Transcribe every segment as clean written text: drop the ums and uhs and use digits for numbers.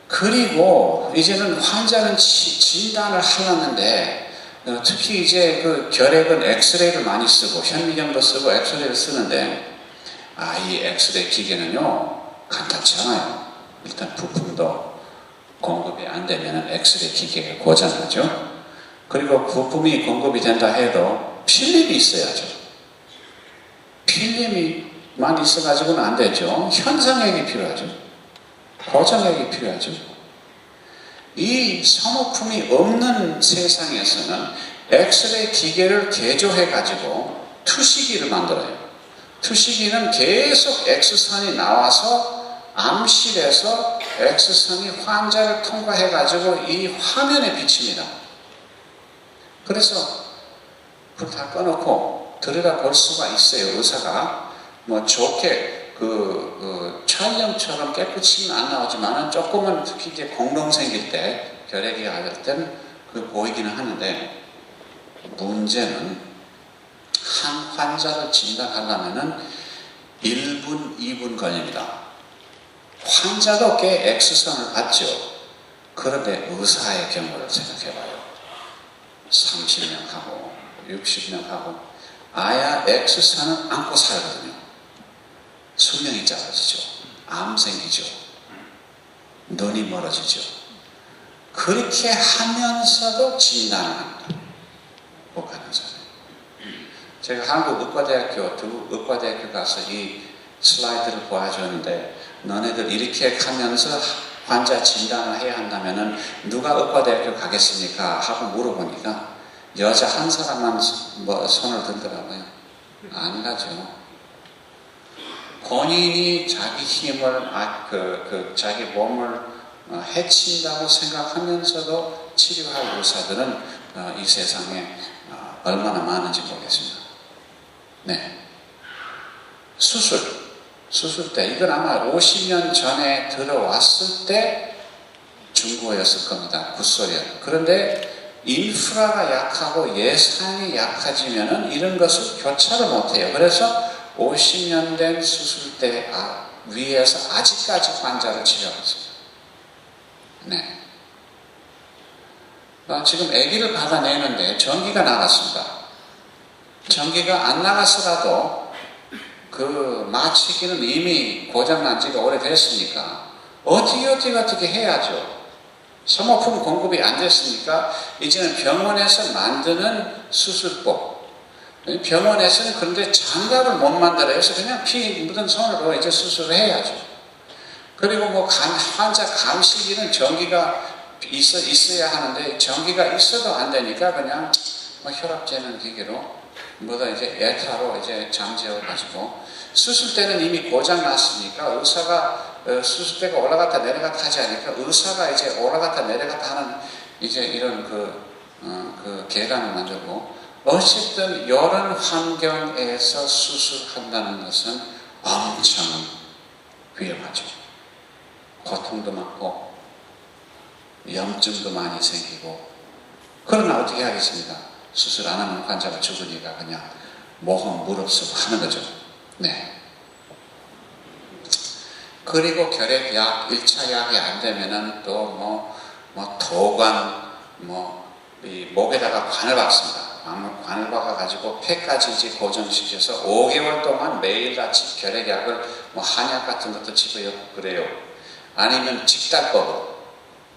그리고 이제는 환자는 진단을 하려는데 특히 이제 그 결핵은 엑스레이를 많이 쓰고 현미경도 쓰고 엑스레이를 쓰는데 이 엑스레이 기계는요 간단치 않아요. 일단 부품도 공급이 안 되면 엑스레이 기계가 고장나죠. 그리고 부품이 공급이 된다 해도 필름이 있어야죠. 필름이만 있어가지고는 안 되죠. 현상액이 필요하죠. 고정액이 필요하죠. 이 소모품이 없는 세상에서는 엑스레이 기계를 개조해가지고 투시기를 만들어요. 투시기는 계속 X선이 나와서 암실에서 X선이 환자를 통과해가지고 이 화면에 비칩니다. 그래서 불 다 꺼놓고 들여다볼 수가 있어요. 의사가 뭐 좋게 촬영처럼 깨끗이는 안 나오지만 조금은 특히 이제 공동 생길 때 결핵이 할 때는 보이기는 하는데 문제는 한 환자를 진단하려면은 1분, 2분 걸립니다. 환자도 꽤 X선을 봤죠. 그런데 의사의 경우를 생각해봐요. 30명 하고 60명 하고 아야 X선은 안고 살거든요. 수명이 짧아지죠. 암 생기죠. 눈이 멀어지죠. 그렇게 하면서도 진단을 합니다. 못 가는 사람. 제가 한국의과대학교, 의과대학교 가서 이 슬라이드를 보여줬는데 너네들 이렇게 하면서 환자 진단을 해야 한다면은 누가 의과대학교 가겠습니까? 하고 물어보니까 여자 한 사람만 손을 들더라고요. 안 가죠. 본인이 자기 힘을, 자기 몸을 해친다고 생각하면서도 치료할 의사들은 이 세상에 얼마나 많은지 모르겠습니다. 네. 수술 때, 이건 아마 50년 전에 들어왔을 때 중고였을 겁니다. 굿소리였. 그런데 인프라가 약하고 예산이 약해지면은 이런 것을 교차를 못해요. 그래서 50년 된 수술대 위에서 아직까지 환자를 치료하고 있습니다. 네. 지금 아기를 받아내는데 전기가 나갔습니다. 전기가 안 나갔어라도 마취기는 이미 고장난 지가 오래됐으니까 어떻게 해야죠. 소모품 공급이 안 됐으니까 이제는 병원에서 만드는 수술법. 병원에서는 그런데 장갑을 못 만들어요. 그래서 그냥 피 묻은 손으로 이제 수술을 해야죠. 그리고 환자 감시기는 전기가 있어야 하는데 전기가 있어도 안 되니까 그냥 혈압 재는 기계로 이제 에타로 이제 잠재워가지고 수술 때는 이미 고장 났으니까 의사가 수술대가 올라갔다 내려갔다 하지 않으니까 의사가 이제 올라갔다 내려갔다 하는 이제 이런 계단을 만들고 어쨌든 이런 환경에서 수술한다는 것은 엄청 위험하죠. 고통도 많고 염증도 많이 생기고 그러나 어떻게 하겠습니까? 수술 안 하면 환자가 죽으니까 그냥 모험 무릅쓰고 하는 거죠. 네. 그리고 결핵약, 1차 약이 안 되면은 또 도관, 이 목에다가 관을 박습니다. 관을 박아가지고 폐까지 이제 고정시켜서 5개월 동안 매일같이 결핵약을 한약 같은 것도 집어넣고 그래요. 아니면 직달법으로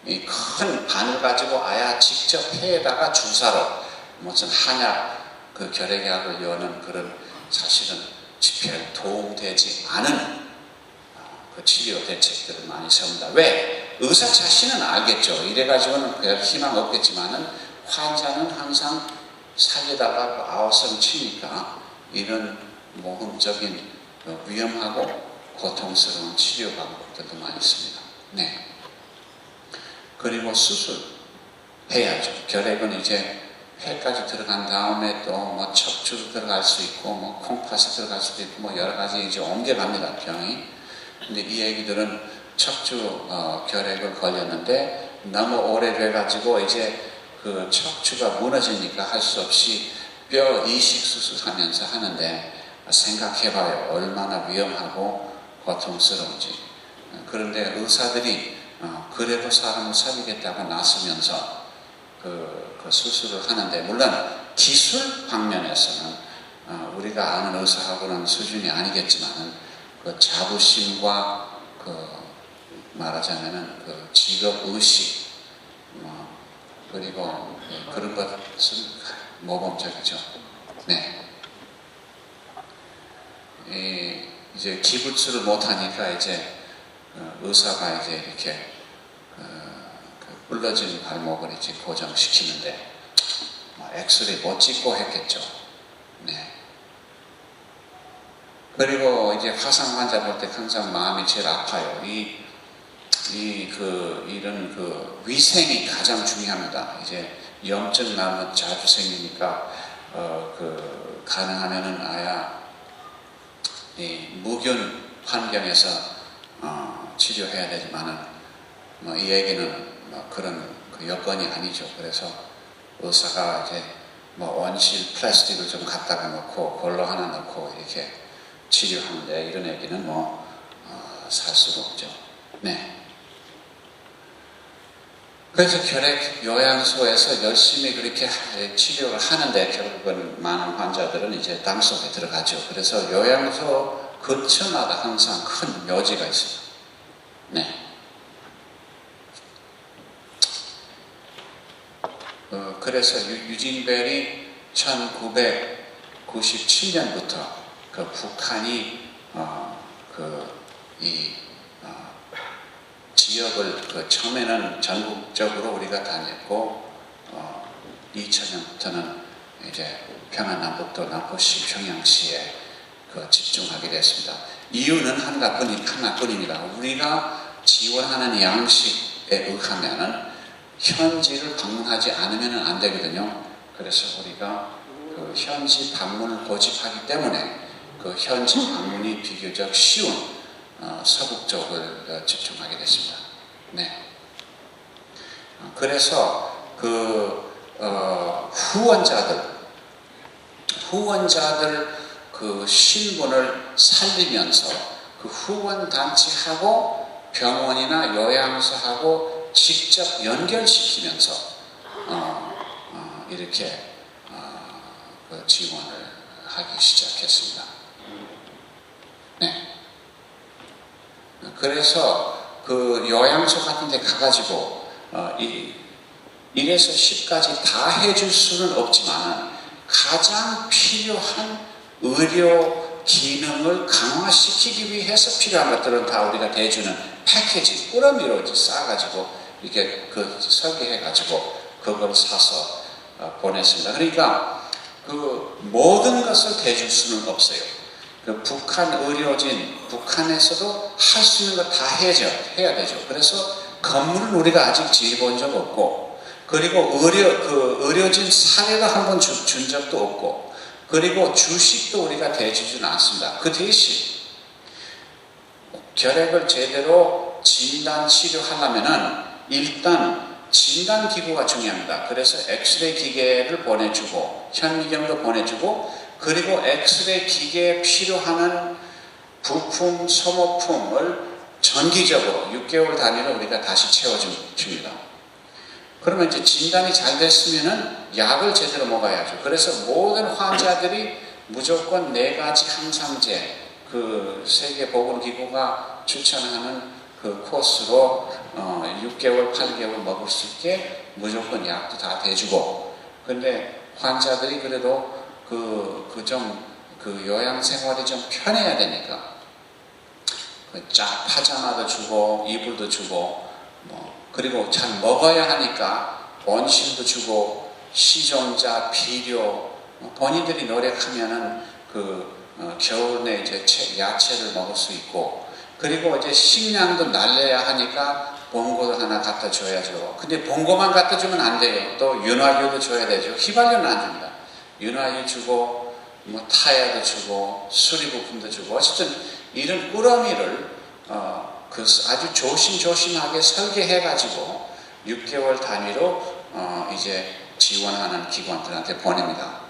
이 큰 바늘 가지고 아야 직접 폐에다가 주사로 무슨 한약 결핵약을 여는 그런 사실은 집회에 도움되지 않은 치료 대책들을 많이 세웁니다. 왜? 의사 자신은 알겠죠. 이래가지고는 별 희망 없겠지만은 환자는 항상 살려달라고 아우성 치니까 이런 모험적인 위험하고 고통스러운 치료 방법들도 많이 있습니다. 네. 그리고 수술해야죠. 결핵은 이제 폐까지 들어간 다음에 또 척추도 들어갈 수 있고 콩팥이 들어갈 수도 있고 여러 가지 이제 옮겨갑니다. 병이. 근데 이 애기들은 척추 결핵을 걸렸는데 너무 오래돼가지고 이제 척추가 무너지니까 할 수 없이 뼈 이식 수술하면서 하는데 생각해봐요. 얼마나 위험하고 고통스러운지. 그런데 의사들이 그래도 사람을 살리겠다고 나서면서 그 수술을 하는데, 물론 기술 방면에서는 우리가 아는 의사하고는 수준이 아니겠지만은 그 자부심과 말하자면은 그 직업 의식, 그리고 그런 것은 모범적이죠. 네. 이제 기부스를 못하니까 이제 의사가 이제 이렇게 불러진 발목을 이제 고정시키는데 엑스레이 못 찍고 했겠죠. 네. 그리고 이제 화상 환자 볼 때 항상 마음이 제일 아파요. 이런 위생이 가장 중요합니다. 이제 염증 나면 자주 생기니까 가능하면은 이 무균 환경에서 치료해야 되지만은 이 얘기는 그런 여건이 아니죠. 그래서 의사가 이제 원실 플라스틱을 좀 갖다가 놓고 골로 하나 넣고 이렇게 치료하는데, 이런 얘기는 살 수가 없죠. 네. 그래서 결핵 요양소에서 열심히 그렇게 치료를 하는데 결국은 많은 환자들은 이제 땅속에 들어가죠. 그래서 요양소 근처마다 항상 큰 묘지가 있어요. 네. 그래서 유진벨이 1997년부터 북한이 지역을 처음에는 전국적으로 우리가 다녔고 2000년부터는 이제 평안남북도 남포시 평양시에 집중하게 됐습니다. 이유는 하나뿐입니다. 우리가 지원하는 양식에 의하면은 현지를 방문하지 않으면 안 되거든요. 그래서 우리가 현지 방문을 고집하기 때문에 현지 방문이 비교적 쉬운 서북 쪽을 집중하게 됐습니다. 네. 그래서 후원자들 신분을 살리면서 후원 단체하고 병원이나 요양소하고 직접 연결시키면서 이렇게 지원을 하기 시작했습니다. 네. 그래서 요양소 같은 데 가가지고 1에서 10까지 다 해줄 수는 없지만 가장 필요한 의료 기능을 강화시키기 위해서 필요한 것들은 다 우리가 대주는 패키지 꾸러미로 싸가지고 이렇게 설계해가지고 그걸 사서 보냈습니다. 그러니까 모든 것을 대줄 수는 없어요. 북한 의료진, 북한에서도 할 수 있는 거 다 해야 되죠. 그래서 건물은 우리가 아직 지어본 적 없고, 그리고 의료진 사례도 한번 준 적도 없고, 그리고 주식도 우리가 대주지는 않습니다. 그 대신 결핵을 제대로 진단 치료하려면은 일단 진단기구가 중요합니다. 그래서 엑스레이 기계를 보내주고 현미경도 보내주고, 그리고 엑스레이 기계에 필요한 부품, 소모품을 정기적으로 6개월 단위로 우리가 다시 채워줍니다. 그러면 이제 진단이 잘 됐으면은 약을 제대로 먹어야죠. 그래서 모든 환자들이 무조건 4가지 항상제, 세계보건기구가 추천하는 코스로 6개월, 8개월 먹을 수 있게 무조건 약도 다 대주고, 근데 환자들이 그래도 요양 생활이 좀 편해야 되니까 파자마도 주고 이불도 주고 그리고 잘 먹어야 하니까 원실도 주고 시종자, 비료, 본인들이 노력하면은 겨울 내 이제 야채를 먹을 수 있고, 그리고 이제 식량도 날려야 하니까 봉고도 하나 갖다 줘야죠. 근데 봉고만 갖다 주면 안 돼요. 또 윤활유도 줘야 되죠. 휘발유는 안 줍니다. 윤활유 주고 타야도 주고 수리부품도 주고, 어쨌든 이런 꾸러미를 아주 조심조심하게 설계해 가지고 6개월 단위로 이제 지원하는 기관들한테 보냅니다.